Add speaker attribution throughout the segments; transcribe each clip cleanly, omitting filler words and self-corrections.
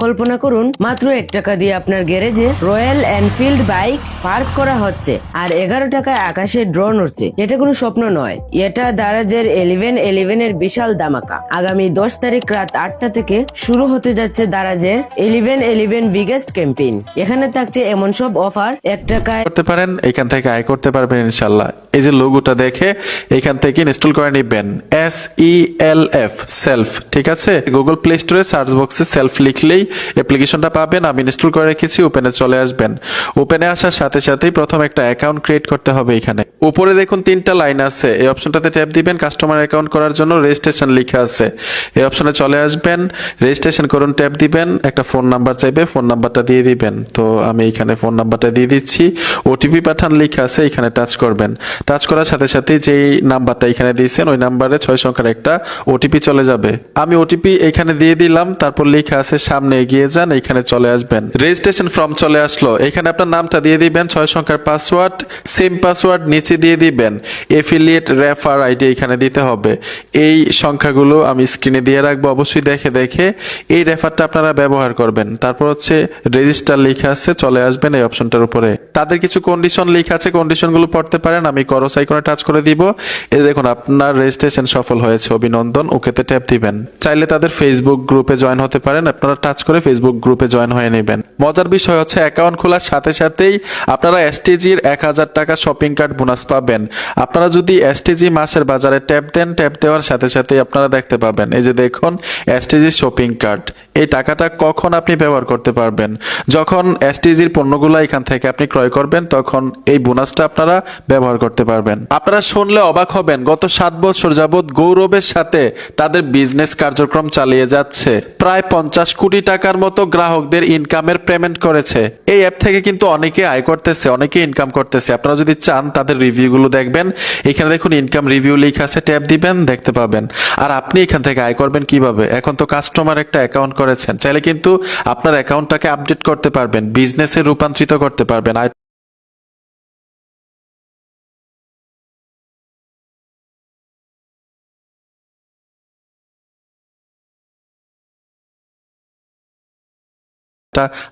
Speaker 1: কল্পনা করুন মাত্র 1 টাকা দিয়ে আপনার গ্যারেজে রয়্যাল এনফিল্ড বাইক পার্ক করা হচ্ছে আর 11 টাকায় আকাশে ড্রোন উঠছে। এটা কোনো স্বপ্ন নয়, এটা দারাজের 11/11 এর বিশাল ধামাকা। আগামী 10 তারিখ রাত 8টা থেকে শুরু হতে যাচ্ছে দারাজের 11/11 বিগেস্ট ক্যাম্পেইন। এখানে থাকছে এমন সব অফার 1 টাকায়
Speaker 2: করতে পারেন, এখান থেকে আয় করতে পারবেন ইনশাল্লাহ। এই যে লোগোটা দেখে এখান থেকে ইনস্টল করে নেবেন, SELF সেলফ, ঠিক আছে। গুগল প্লে স্টোরে সার্চ বক্সে সেলফ লিখলেই অ্যাপ্লিকেশনটা পাবেন। আমি ইনস্টল করে রেখেছি, ওপেনে চলে আসবেন। ওপেনে আসার সাথে সাথেই প্রথম একটা অ্যাকাউন্ট ক্রিয়েট করতে হবে। এখানে উপরে দেখুন 3টা লাইন আছে, এই অপশনটাতে ট্যাপ দিবেন। কাস্টমার অ্যাকাউন্ট করার জন্য রেজিস্ট্রেশন লেখা আছে, এই অপশনে চলে আসবেন, রেজিস্ট্রেশন করুন ট্যাপ দিবেন। একটা ফোন নাম্বার চাইবে, ফোন নাম্বারটা দিয়ে দিবেন। তো আমি এখানে ফোন নাম্বারটা দিয়ে দিচ্ছি। ওটিপি পাঠান লেখা আছে, এখানে টাচ করবেন। টাচ করার সাথে সাথে যেই নাম্বারটা এখানে দিয়েছেন ওই নাম্বারে 6 সংখ্যার একটা ওটিপি চলে যাবে। আমি ওটিপি এখানে দিয়ে দিলাম, তারপর লেখা আছে সামনে এগিয়ে যান, এখানে চলে আসবেন। রেজিস্ট্রেশন ফর্ম চলে আসলো, এখানে আপনার নামটা দিয়ে দিবেন, 6 সংখ্যার পাসওয়ার্ড, সেম পাসওয়ার্ড নিচে দিয়ে দিবেন। এফিলিয়েট রেফার আইডি এখানে দিতে হবে। এই সংখ্যাগুলো আমি স্ক্রিনে দিয়ে রাখবো, অবশ্যই দেখে দেখে এই রেফারটা আপনারা ব্যবহার করবেন। তারপর হচ্ছে রেজিস্টার লেখা আছে, চলে আসবেন এই অপশনটার উপরে। তাদের কিছু কন্ডিশন লেখা আছে, কন্ডিশনগুলো পড়তে পারেন। আমি ক্রস আইকনে টাচ করে দিব। এই দেখুন আপনার রেজিস্ট্রেশন সফল হয়েছে, অভিনন্দন, ওকেতে ট্যাপ দিবেন। চাইলে তাদের ফেসবুক গ্রুপে জয়েন হতে পারেন, আপনারা টাচ করে ফেসবুক গ্রুপে জয়েন হয়ে নেবেন। মজার বিষয় হচ্ছে অ্যাকাউন্ট খোলার সাথে সাথেই আপনারা এসটিজির 1000 টাকা শপিং কার্ড বোনাস পাবেন। আপনারা যদি এসটিজি মাসের বাজারে ট্যাপ দেন, ট্যাপ দেওয়ার সাথে সাথেই আপনারা দেখতে পাবেন এই যে দেখুন এসটিজি শপিং কার্ড। এই টাকাটা কখন আপনি ব্যবহার করতে পারবেন? যখন এসটিজির পণ্যগুলো এখান থেকে আপনি ক্রয় করবেন, তখন এই বোনাসটা আপনারা ব্যবহার করতে পারবেন। আপনারা শুনলে অবাক হবেন, গত 7 বছর যাবৎ গৌরবের সাথে তাদের বিজনেস কার্যক্রম চালিয়ে যাচ্ছে। প্রায় 50 কোটি টাকার মতো গ্রাহকদের ইনকামের পেমেন্ট করেছে। এই অ্যাপ থেকে কিন্তু অনেকে আয় করতেছে, অনেকে ইনকাম করতেছে। আপনারা যদি চান তাদের রিভিউগুলো দেখবেন, এখানে দেখুন ইনকাম রিভিউ লেখা আছে, ট্যাপ দিবেন, দেখতে পাবেন। আর আপনি এখান থেকে আয় করবেন কিভাবে? এখন তো কাস্টমার একটা অ্যাকাউন্ট করেছেন, চাইলে কিন্তু আপনার অ্যাকাউন্টটাকে আপডেট করতে পারবেন, বিজনেসে রূপান্তরিত করতে পারবেন।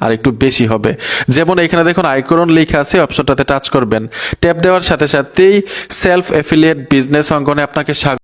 Speaker 2: আর একটু বেশি হবে। যেমন এখানে দেখুন আইকন লেখা আছে, অপশনটাতে টাচ করবেন। ট্যাপ দেওয়ার সাথে সাথেই সেলফ এফিলিয়েট বিজনেস অঙ্গনে আপনাকে